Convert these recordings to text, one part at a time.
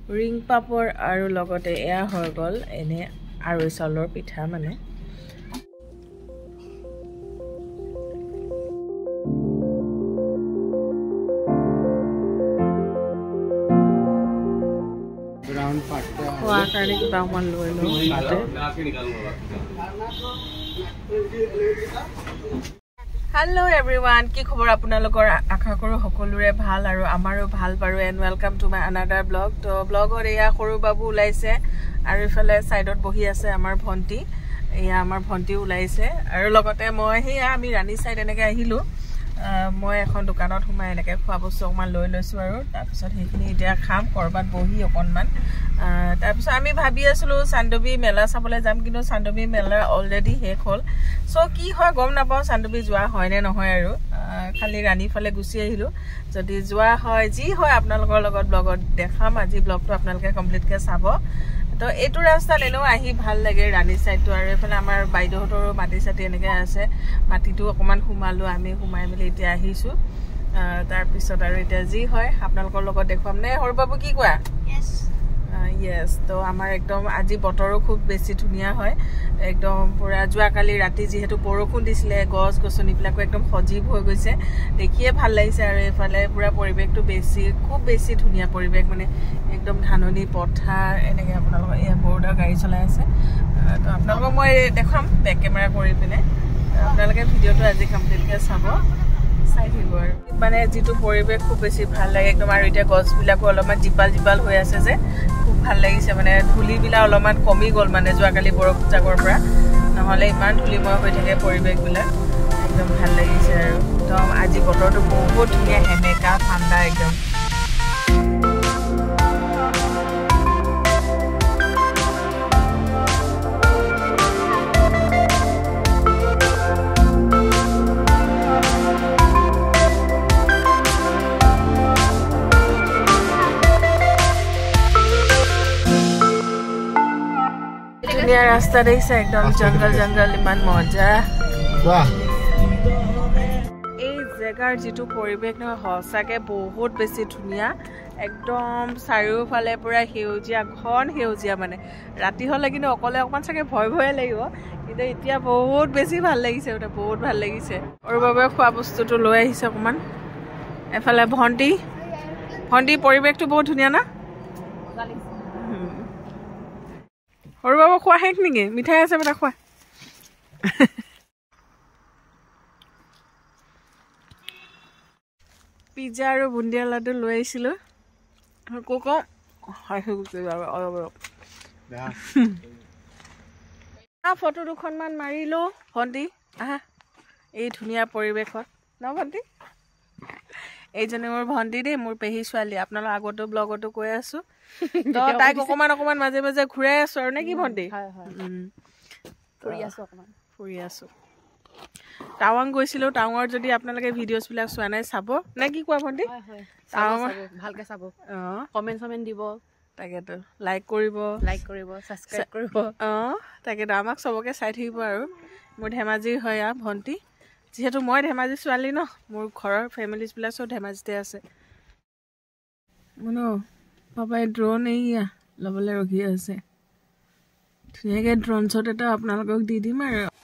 ring papor aru logote eya hoy gol ene aru salor pitha mane ground part khwa karne kiba man loi lo Hello everyone, ki khobor apunalogor akha koru hokolure bhal aru amaru bhal baru and welcome to my another vlog. To vlog or eya koru babu ulaise aru ifale side ot bohi ase amar bhonti eya amar bhonti ulaise aru logote moi hiya ami rani side eneke ahilu মই এখন দোকানত হুমাই এনেকে খোৱা বস্তু অকমান লৈ লৈছো আৰু তাৰ পিছত হেখিনি এতিয়া খাম কৰবাত বহি অকনমান তাৰ পিছত আমি ভাবি আছিলো চান্দবি মেলা চাবলৈ যাম কিন্তু চান্দবি মেলা অলৰেডি শেষ হ'ল সো কি হয় গম নাপাও চান্দবি যোৱা হয় নে নহয় আৰু খালি ৰাণী ফালে গুছি আহিলো যদি যোৱা হয় যি হয় আপোনালোকৰ লগত ব্লগত দেখাম আজি ব্লগটো আপোনালোকে কমপ্লিট কে চাব তো এটু ৰাস্তা লেনো আহি ভাল লাগে ৰাণী সাইডটো আৰু এফালে আমাৰ বাইদেউহতৰো মাটি সাটি এনেকে আছে মাটিটো অকমান হুমালো আমি হুমাই মিলি এতিয়া আহিছো তাৰ পিছত আৰু এতিয়া যি হয় আপোনালোকৰ লগত দেখুৱাম নে হৰবাবু কি কোৱা yes তো আমাৰ একদম আজি বতৰো খুব বেছি ধুনিয়া হয় একদম পুৰা জুৱাকালি ৰাতি যেহেতু বৰষুণ দিছিলে গছ গছনিবিলাকো একদম সজীৱ হৈ গৈছে দেখিয়ে ভাল লাগিছে আৰু এফালে পুৰা পৰিবেশটো বেছি খুব বেছি ধুনিয়া পৰিবেশ মানে একদম ধাননি পথাৰ এনেকে আপোনালোক এই বৰ্ডাৰ গাড়ী চলাই আছে তো আপোনালোক মই দেখাম বেক কেমেৰা কৰি পিনে আপোনালোকে ভিডিওটো আজি কমপ্লিট কে চাব চাই থাকিব আৰু মানে যেটো পৰিবেশ খুব বেছি ভাল লাগে একদম আৰু এতিয়া গছ বিলাকো অলপমান জিপাল হৈ আছে যে খুব ভাল লাগিছে মানে ধুলি বিলা অলপমান কমি গল মানে জুৱাকালি বৰষুণ জাগৰ পৰা নহলে ইমান ধুলিময় হৈ থাকে পৰিবেশ বিলাক একদম ভাল লাগিছে আৰু একদম আজি বতৰটো বহুত ধুনিয়া হেমেকা ঠাণ্ডা একদম रास्ता देखिছে একদম জঙ্গল ইমান মজা বাহ এই জায়গাৰ যেটো পৰিবেশ ন হসাকে বহুত বেছি ধুনিয়া একদম চাৰিওফালে পুৰা হেউজিয়া ঘন হেউজিয়া মানে ৰাতি হলে কিন্তু অকলে অকমান চাগে ভয় লাগিব কিন্তু এতিয়া বহুত বেছি ভাল লাগিছে ওটা বহুত ভাল লাগিছে আৰু বাবে খোৱা বস্তুটো লৈ আহিছে অকমান এফালে ভন্টি পৰিবেশটো বহুত ধুনিয়া না और बाबा খোৱা হেক নেকি মিঠাই আছে বেটা খোৱা পিজ্জা আৰু বুন্দিয়া লাডু লৈ আহিছিলো কোক হাই হৈ যাব ফটো দুখনমান মাৰিলো ভন্টি আহা এই ধুনিয়া পৰিবেশত ন ভন্টি এইজনে মোৰ ভন্টি দে মোৰ পেহি ছোৱালী আপোনালোক আগতো ব্লগতো কৈ আছো তো তাইক অকমান মাজে মাজে ঘুৰাই আছো আৰু নে কি ভন্টি হয় ফুৰি আছো টাৱাং গৈছিলো টাৱাংৰ যদি আপোনালোকে ভিডিওছ বিলাক চোৱা নাই চাব নে কি কোৱা ভন্টি টাৱাং ভালকে চাব কমেন্ট দিব তাকেতো লাইক কৰিব সাবস্ক্ৰাইব কৰিব তাকেতো আমাক সবকে চাই থাকিব আৰু মোৰ ধেমাজি হয় ভন্টি যেহেতু মই ধেমাজি ছোৱালী ন মোৰ ঘৰৰ ফেমিলিজ বিলাক সব ধেমাজিতে আছে মনো পাপাই ড্ৰোন এইয়া লবলৈ ৰখি আছে ধুনীয়াকে ড্ৰোন শ্বট এটা আপোনালোকক দি দিম আৰু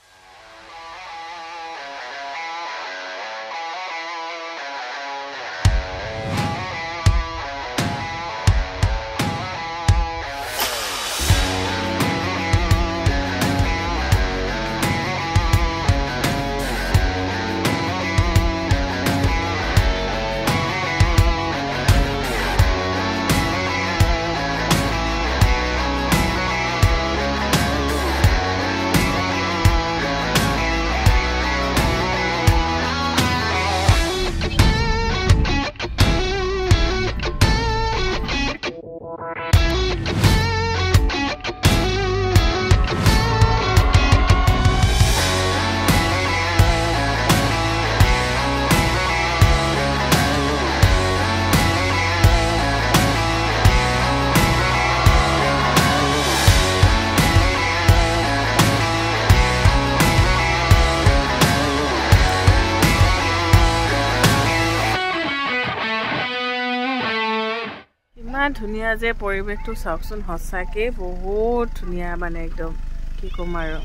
ইমান ধুনীয়া যে পৰিৱেশটো চাওকচোন সঁচাকৈ বহুত ধুনীয়া মানে একদম কি ক'ম আৰু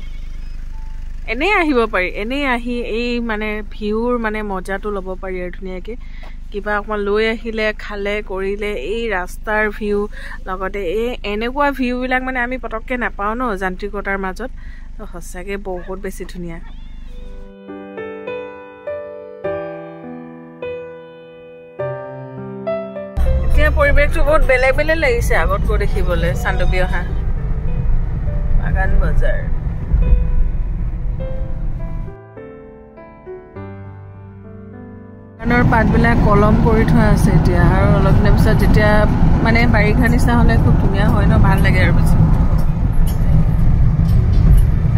এনেই আহিব পাৰি এনেই আহি এই মানে ভিউৰ মানে মজাটো ল'ব পাৰি আৰু ধুনীয়াকৈ কিবা অকণমান লৈ আহিলে খালে কৰিলে এই ৰাস্তাৰ ভিউ লগতে এই এনেকুৱা ভিউবিলাক মানে আমি পটককৈ নাপাওঁ ন যান্ত্ৰিকতাৰ মাজত তো সঁচাকৈ বহুত বেছি ধুনীয়া এতিয়া পৰিৱেশটো বহুত বেলেগ বেলেগ লাগিছে আগতকৈ দেখিবলৈ চান্দুবি অহা বাগান বজাৰ বাগানৰ পাতবিলাক কলম কৰি থোৱা আছে এতিয়া আৰু অলপ দিনৰ পিছত যেতিয়া মানে বাৰিষা নিচিনা হ'লে খুব ধুনীয়া হয় ন ভাল লাগে আৰু বেছি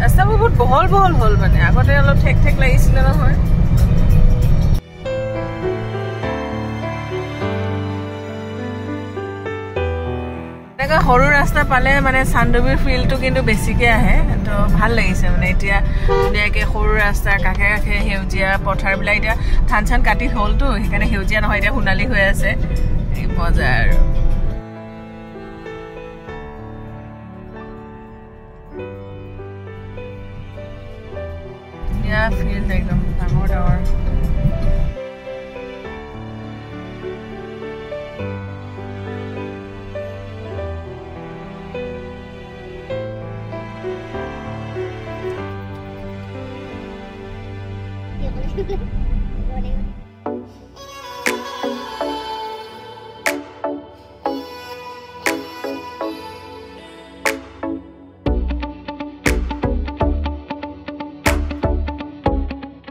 ৰাস্তাবোৰ বহুত বহল বহল হ'ল মানে আগতে অলপ ঠেক ঠেক লাগিছিলে নহয় এনেকুৱা সৰু ৰাস্তা পালে মানে চান্দুবিৰ ফিলটো কিন্তু বেছিকৈ আহে তো ভাল লাগিছে মানে এতিয়া ধুনীয়াকৈ সৰু ৰাস্তাৰ কাষে কাষে সেউজীয়া পথাৰবিলাক এতিয়া ধান চান কাটি হ'লতো সেইকাৰণে সেউজীয়া নহয় এতিয়া সোণালী হৈ আছে এই মজা আৰু ধুনীয়া ফিল্ড একদম ডাঙৰ ডাঙৰ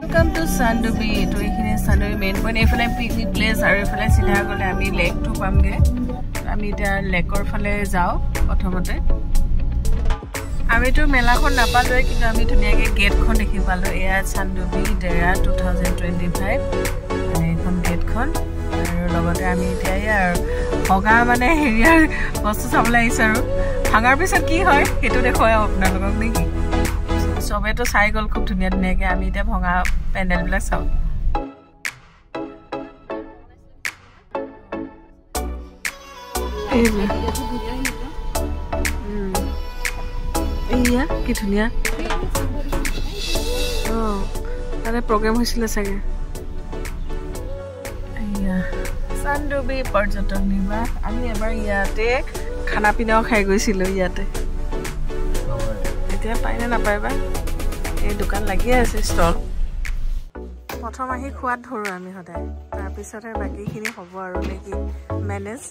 Welcome to Sandobi. To এইখিনি Sandobi মেইন পইণ্ট এইফালে পিকনিক প্লেচ আৰু এইফালে চিধা গ'লে আমি লেকটো পামগৈ আমি এতিয়া লেকৰ ফালে যাওঁ প্ৰথমতে আমিতো মেলাখন নাপালোৱে কিন্তু আমি ধুনীয়াকৈ গেটখন দেখি পালোঁ এয়া চান্দুবি ডেৰা 2025 মানে এইখন গেটখন আৰু লগতে আমি এতিয়া ইয়াৰ ভগা মানে হেৰিয়াৰ বস্তু চাবলৈ আহিছোঁ আৰু ভাঙাৰ পিছত কি হয় সেইটো দেখুৱাই আপোনালোকক নেকি চবেতো চাই গ'ল খুব ধুনীয়া ধুনীয়াকৈ আমি এতিয়া ভঙা পেণ্ডেলবিলাক চাওঁ এয়া কি ধুনীয়া অঁ তাতে প্ৰগ্ৰেম হৈছিলে চাগে এয়া চান্দুবি পৰ্যটন নিবাস আমি এবাৰ ইয়াতে খানা পিনাও খাই গৈছিলোঁ ইয়াতে এতিয়া পায়নে নাপায় বা এই দোকান লাগিয়ে আছে ষ্টল প্ৰথম আহি খোৱাত ধৰোঁ আমি সদায় তাৰপিছতহে বাকীখিনি হ'ব আৰু নেকি মেনেজ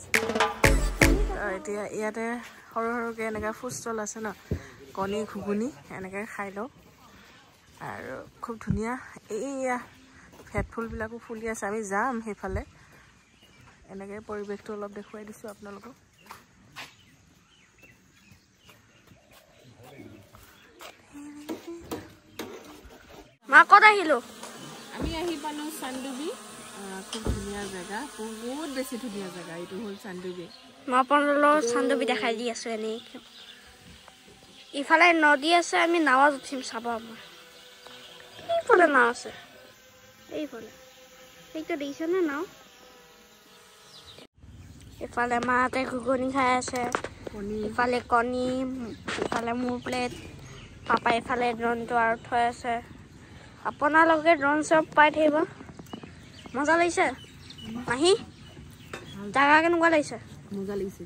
এতিয়া ইয়াতে সৰু সৰুকৈ এনেকৈ ফুড ষ্টল আছে ন কণী ঘুগুনি এনেকৈ খাই লওঁ আৰু খুব ধুনীয়া এইয়া ভেটফুলবিলাকো ফুলি আছে আমি যাম সেইফালে এনেকৈ পৰিৱেশটো অলপ দেখুৱাই দিছোঁ আপোনালোকক মা ক'ত আহিলোঁ আমি আহি পালোঁ চান্দুবি খুব ধুনীয়া জেগা বহুত বেছি ধুনীয়া জেগা এইটো হ'ল চান্দুবি মই আপোনালোকক চান্দুবি দেখাই দি আছোঁ এনেই ইফালে নদী আছে আমি নাৱত উঠিম চাব আমাৰ এইফালে নাও আছে এইফালে সেইটো দেখিছেনে নাও ইফালে মাহঁতে ঘুগুনি খাই আছে ইফালে কণী ইফালে মোৰ প্লেট পাপা ইফালে ড্ৰোনটো আৰু থৈ আছে আপোনালোকে ড্ৰোন চব পাই থাকিব মজা লাগিছে মাহী জাগা কেনেকুৱা লাগিছে মজা লাগিছে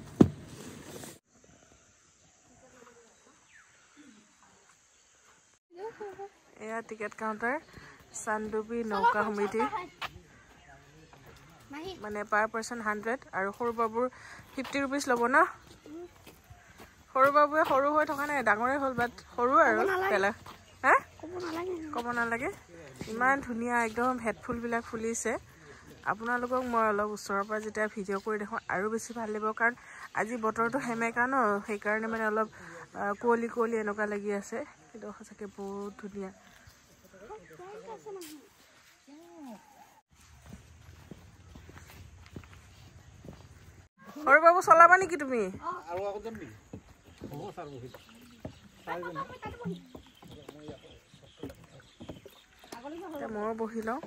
এয়া টিকেট কাউণ্টাৰ চান্দুবি নৌকা সমিতি মানে পাৰ পাৰ্চন 100 আৰু সৰু বাবুৰ 50 ৰুপিজ ল'ব ন সৰু বাবুৱে সৰু হৈ থকা নাই ডাঙৰে হ'ল বাট সৰু আৰু পেলা হা ক'ব নালাগে ইমান ধুনীয়া একদম হেডফুলবিলাক ফুলিছে আপোনালোকক মই অলপ ওচৰৰ পৰা যেতিয়া ভিডিঅ' কৰি দেখোঁ আৰু বেছি ভাল লাগিব কাৰণ আজি বতৰটো সেমেকা ন সেইকাৰণে মানে অলপ কুঁৱলী কুঁৱলী এনেকুৱা লাগি আছে কিন্তু সঁচাকৈ বহুত ধুনীয়া সৰু বাবু চলাবা নেকি তুমি ময়ো বহি লওঁ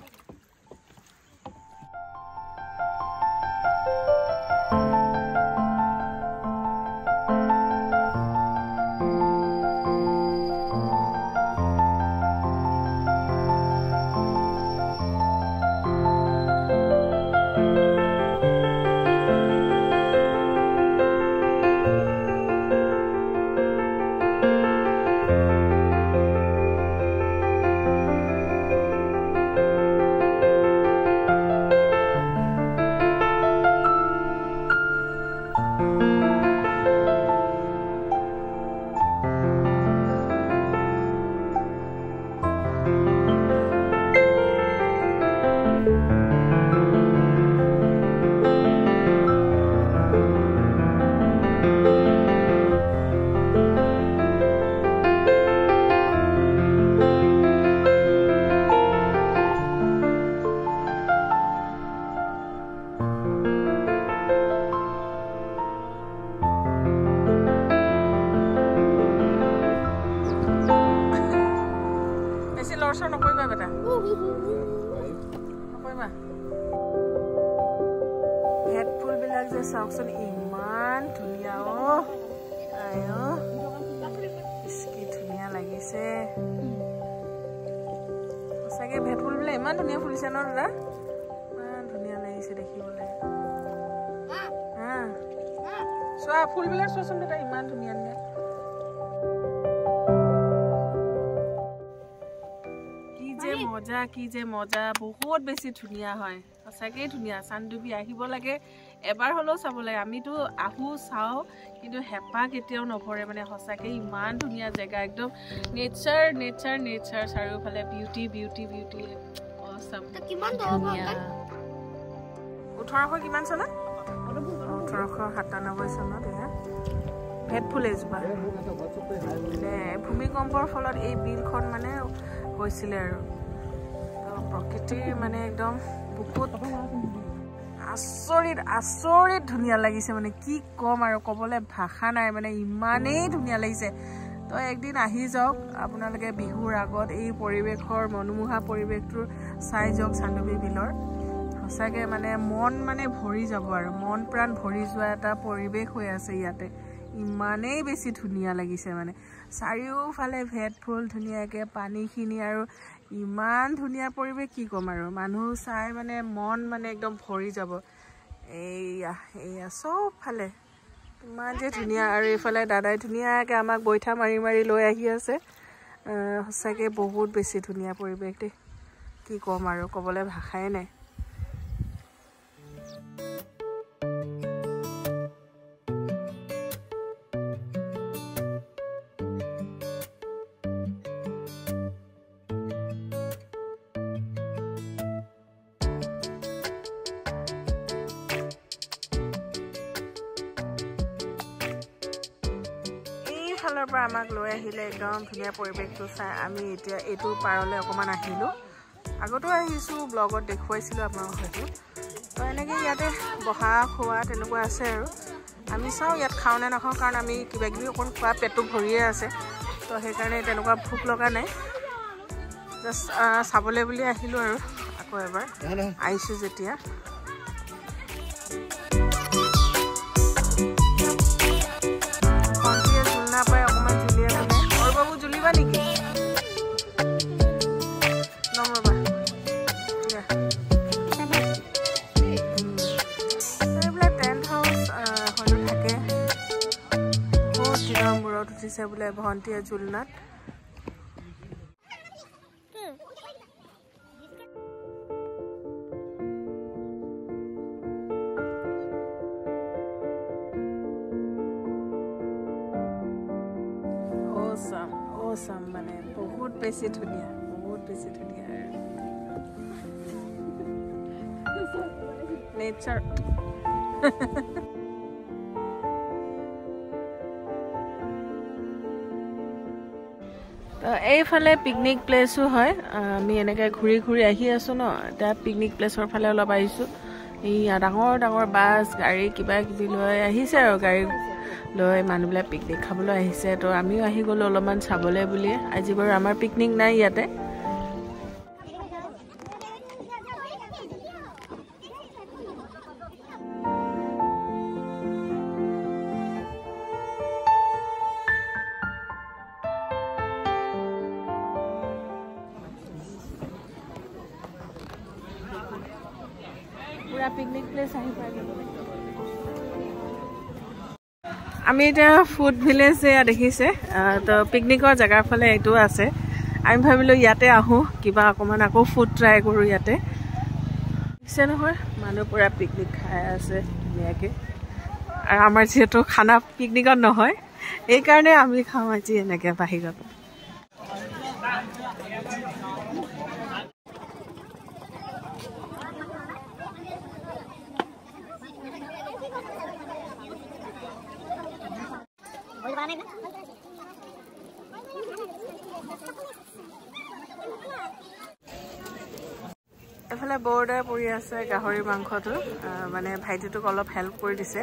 লৰচৰ নকৰিবা বেটা নকৰিবা হেড ফুলবিলাক যে চাওকচোন ইমান ধুনীয়া কি ধুনীয়া লাগিছে সঁচাকে ভেট ফুলবিলাক ইমান ধুনীয়া ফুলিছে ন দাদা ইমান ধুনীয়া লাগিছে দেখিবলৈ চোৱা ফুলবিলাক চোৱাচোন দাদা ইমান ধুনীয়া ধুনীয়া কি যে মজা বহুত বেছি ধুনীয়া হয় সঁচাকেই ধুনীয়া চানডুবি আহিব লাগে এবাৰ হ'লেও চাব লাগে আমিতো আহো চাওঁ কিন্তু হেঁপাহ কেতিয়াও নভৰে মানে সঁচাকে ইমান ধুনীয়া জেগা একদম নেচাৰ নেচাৰ নেচাৰ চাৰিওফালে বিউটি বিউটি বিউটি অসম কিমান 1800 কিমান চনত 1897 চনত এয়া ভেট ফুল এজোপা ভূমিকম্পৰ ফলত এই বিলখন মানে হৈছিলে আৰু প্ৰকৃতিৰ মানে একদম বহুত আচৰিত আচৰিত ধুনীয়া লাগিছে মানে কি কম আৰু ক'বলৈ ভাষা নাই মানে ইমানেই ধুনীয়া লাগিছে তো একদিন আহি যাওক আপোনালোকে বিহুৰ আগত এই পৰিৱেশৰ মনোমোহা পৰিৱেশটো চাই যাওক চানডুবি বিলৰ সঁচাকৈ মানে মন মানে ভৰি যাব আৰু মন প্ৰাণ ভৰি যোৱা এটা পৰিৱেশ হৈ আছে ইয়াতে ইমানেই বেছি ধুনীয়া লাগিছে মানে চাৰিওফালে ভেট ফুল ধুনীয়াকৈ পানীখিনি আৰু ইমান ধুনীয়া পৰিৱেশ কি ক'ম আৰু মানুহ চাই মানে মন মানে একদম ভৰি যাব এইয়া এইয়া চবফালে ইমান যে ধুনীয়া আৰু এইফালে দাদাই ধুনীয়াকৈ আমাক বৈঠা মাৰি মাৰি লৈ আহি আছে সঁচাকৈ বহুত বেছি ধুনীয়া পৰিৱেশ দেই কি ক'ম আৰু ক'বলৈ ভাষাই নাই ফালৰ পৰা আমাক লৈ আহিলে একদম ধুনীয়া পৰিৱেশটো চাই আমি এতিয়া এইটো পাৰলৈ অকণমান আহিলোঁ আগতো আহিছোঁ ব্লগত দেখুৱাইছিলোঁ আপোনালোক হয়তো তো এনেকৈ ইয়াতে বহা খোৱা তেনেকুৱা আছে আৰু আমি চাওঁ ইয়াত খাওঁ নে নাখাওঁ কাৰণ আমি কিবাকিবি অকণ খোৱা পেটটো ভৰিয়ে আছে তো সেইকাৰণে তেনেকুৱা ভোক লগা নাই জাষ্ট চাবলৈ বুলি আহিলোঁ আৰু আকৌ এবাৰ আহিছোঁ যেতিয়া বোলে ভণ্টিয়ে জুলনাত অসাম মানে বহুত বেছি ধুনীয়া নেচাৰ এইফালে পিকনিক প্লেচো হয় আমি এনেকৈ ঘূৰি ঘূৰি আহি আছোঁ ন এতিয়া পিকনিক প্লেচৰ ফালে অলপ আহিছোঁ এই ডাঙৰ ডাঙৰ বাছ গাড়ী কিবা কিবি লৈ আহিছে আৰু গাড়ী লৈ মানুহবিলাক পিকনিক খাবলৈ আহিছে তো আমিও আহি গ'লোঁ অলপমান চাবলৈ বুলিয়ে আজি বাৰু আমাৰ পিকনিক নাই ইয়াতে পিকনিক প্লেচ আহি পাই গ'লো আমি এতিয়া ফুড ভিলেজ এয়া দেখিছে তো পিকনিকৰ জেগাৰ ফালে এইটো আছে আমি ভাবিলোঁ ইয়াতে আহোঁ কিবা অকণমান আকৌ ফুড ট্ৰাই কৰোঁ ইয়াতে দেখিছে নহয় মানুহ পূৰা পিকনিক খাই আছে ধুনীয়াকৈ আৰু আমাৰ যিহেতু খানা পিকনিকত নহয় এইকাৰণে আমি খাওঁ আজি এনেকৈ বাহিৰত এফালে বৰ্ডাৰ পৰি আছে গাহৰি মাংসটো মানে ভাইটিটোক অলপ হেল্প কৰি দিছে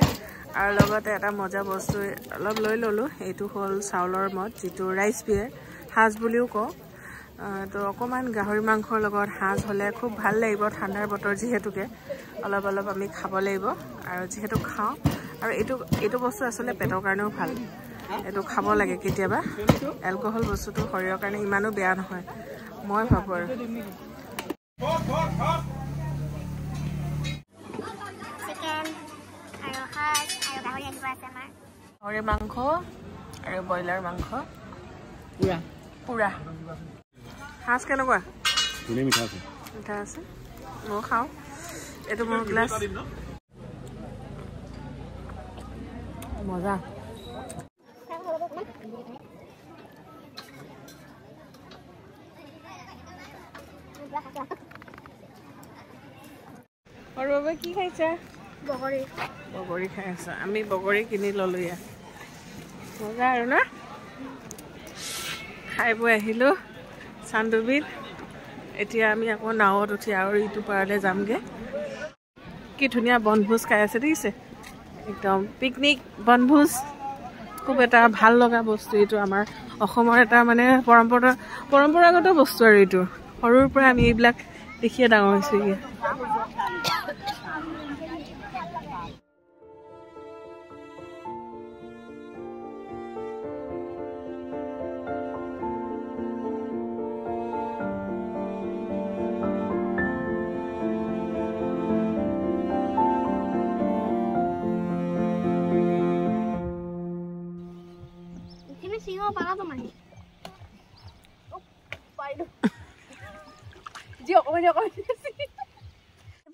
আৰু লগতে এটা মজা বস্তু অলপ লৈ ললো এইটো হ'ল চাউলৰ মদ যিটো ৰাইচ বিয়াৰ হাঁজ বুলিও কওঁ তো অকমান গাহৰি মাংসৰ লগত হাঁজ হলে খুব ভাল লাগিব ঠাণ্ডাৰ বতৰ যিহেতুকে অলপ অলপ আমি খাব লাগিব আৰু যিহেতু খাওঁ আৰু এইটো বস্তু আসলে পেটৰ কাৰণেও ভাল এইটো খাব লাগে কেতিয়াবা এলকহল বস্তুটো শৰীৰৰ কাৰণে ইমানো বেয়া নহয় মই ভাবো আৰু গাহৰি মাংস আৰু ব্ৰইলাৰ মাংস পুৰা হাঁস কেনেকুৱা মিঠা আছে মই খাওঁ এইটো মোৰ গ্লাছ মজা আৰু বাবা কি খাইছা বগৰী খাই আছা আমি বগৰী কিনি ললো ইয়া মজা আৰু না খাই বৈ আহিলো চান্দুবিত এতিয়া আমি আকৌ নাৱত উঠি আৰু ইটো পাৰলৈ যামগে কি ধুনীয়া বনভোজ খাই আছে দেখিছে একদম পিকনিক বনভোজ খুব এটা ভাল লগা বস্তু এইটো আমাৰ অসমৰ এটা মানে পৰম্পৰাগত বস্তু আৰু এইটো সৰুৰ পৰা আমি এইবিলাক দেখিয়ে ডাঙৰ হৈছো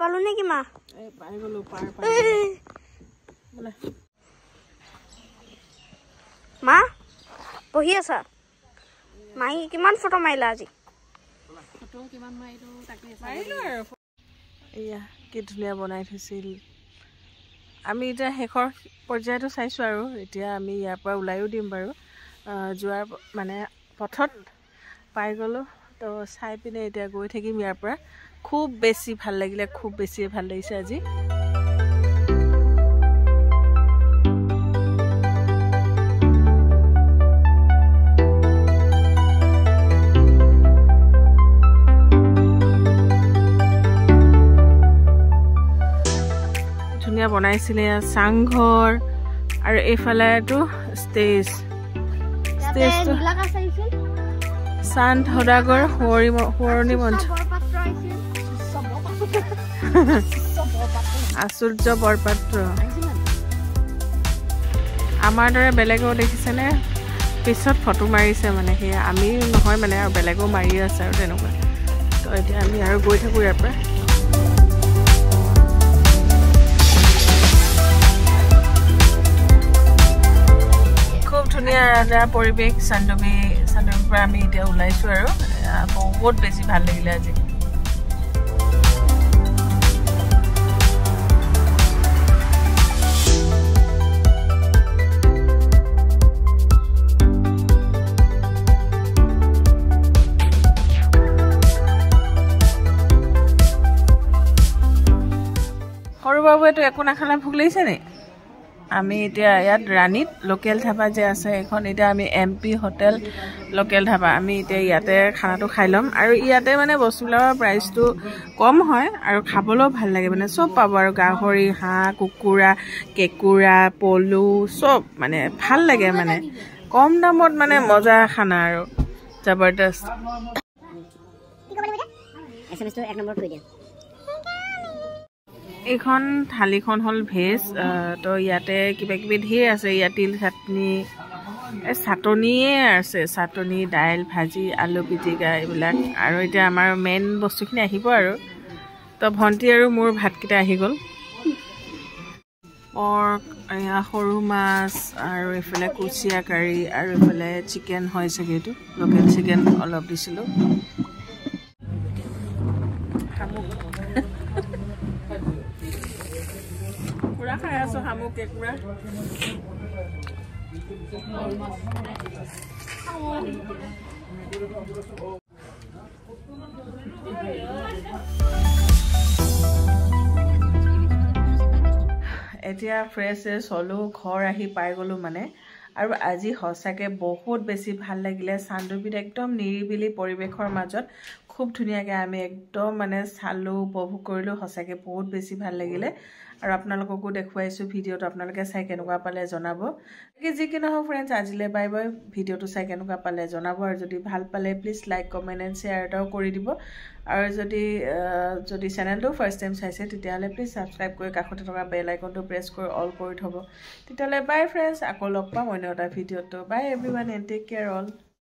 পালো নেকি মা পাই গলো মা বহি আছা মাই কিমান ফটো মাৰিলা আজি এয়া কি ধুনীয়া বনাই থৈছিল আমি এতিয়া শেষৰ পৰ্যায়টো চাইছো আৰু এতিয়া আমি ইয়াৰ পৰা ওলাইও দিম বাৰু যোৱাৰ মানে পথত পাই গলো তো চাই পিনে এতিয়া গৈ থাকিম ইয়াৰ পৰা খুব বেছি ভাল লাগিলে খুব বেছি ভাল লাগিছে আজি ধুনীয়া বনাইছিলে চাংঘৰ আৰু এইফালেটো ষ্টেজ চান্ত সদাগৰ সোঁৱৰণি মঞ্চ আচুৰ্য বৰপাত্ৰ আমাৰ দৰে বেলেগেও দেখিছেনে পিছত ফটো মাৰিছে মানে সেয়া আমি নহয় মানে আৰু বেলেগেও মাৰি আছে আৰু তেনেকুৱা তো এতিয়া আমি আৰু গৈ থাকোঁ ইয়াৰ পৰা খুব ধুনীয়া এটা পৰিৱেশ চান্দুবিৰ পৰা আমি এতিয়া ওলাইছোঁ আৰু বহুত বেছি ভাল লাগিলে আজি সৰু বাবুৱেতো একো নাখালে ভোক লাগিছে নি আমি এতিয়া ইয়াত ৰাণীত লোকেল ধাবা যে আছে এখন এতিয়া আমি MP হোটেল লোকেল ধাবা আমি এতিয়া ইয়াতে খানাটো খাই ল'ম আৰু ইয়াতে মানে বস্তুবিলাকৰ প্ৰাইচটো কম হয় আৰু খাবলৈও ভাল লাগে মানে চব পাব আৰু গাহৰি হাঁহ কুকুৰা কেঁকুৰা পলু চব মানে ভাল লাগে মানে কম দামত মানে মজা খানা আৰু জবৰদস্ত এইখন থালিখন হ'ল ভেজ তো ইয়াতে কিবা কিবি ধেৰ আছে ইয়াত তিল চাটনি চাটনিয়ে আছে চাটনি দাইল ভাজি আলু পিটিকা এইবিলাক আৰু এতিয়া আমাৰ মেইন বস্তুখিনি আহিব আৰু তো ভণ্টি আৰু মোৰ ভাতকেইটা আহি গ'ল পৰ্ক সৰু মাছ আৰু এইফালে কুচিয়া কাৰী আৰু এইফালে চিকেন হয় চাগে এইটো লোকেল চিকেন অলপ দিছিলোঁ পুৰা খাই আছো শামুক কেঁকুৰা এতিয়া ফ্ৰেছ হলো ঘৰ আহি পাই গলো মানে আৰু আজি হসাকে বহুত বেছি ভাল লাগিলে চান্দুবিত একদম নিৰিবিলি পৰিবেশৰ মাজত খুব ধুনিয়াকে আমি একদম মানে চালো উপভোগ কৰিলো হসাকে বহুত বেছি ভাল লাগিলে আৰু আপোনালোককো দেখুৱাইছো ভিডিওটো আপোনালোকে চাই কেনেকুৱা পালে জনাব যি কি নহওক ফ্ৰেন্ডছ আজিলে বাই বাই ভিডিওটো চাই কেনেকুৱা পালে জনাব আৰু যদি ভাল পালে please like comment and share এটাও কৰি দিব আৰু যদি চেনেলটো ফাৰ্ষ্ট টাইম চাইছে তেতিয়াহলে প্লিজ সাবস্ক্ৰাইব কৰি কাষতে থকা বেল আইকনটো প্ৰেছ কৰি অল কৰি থব তেতিয়াহলে বাই ফ্ৰেন্ডছ আকৌ লগ পাম অন্য এটা ভিডিওটো bye everyone and take care all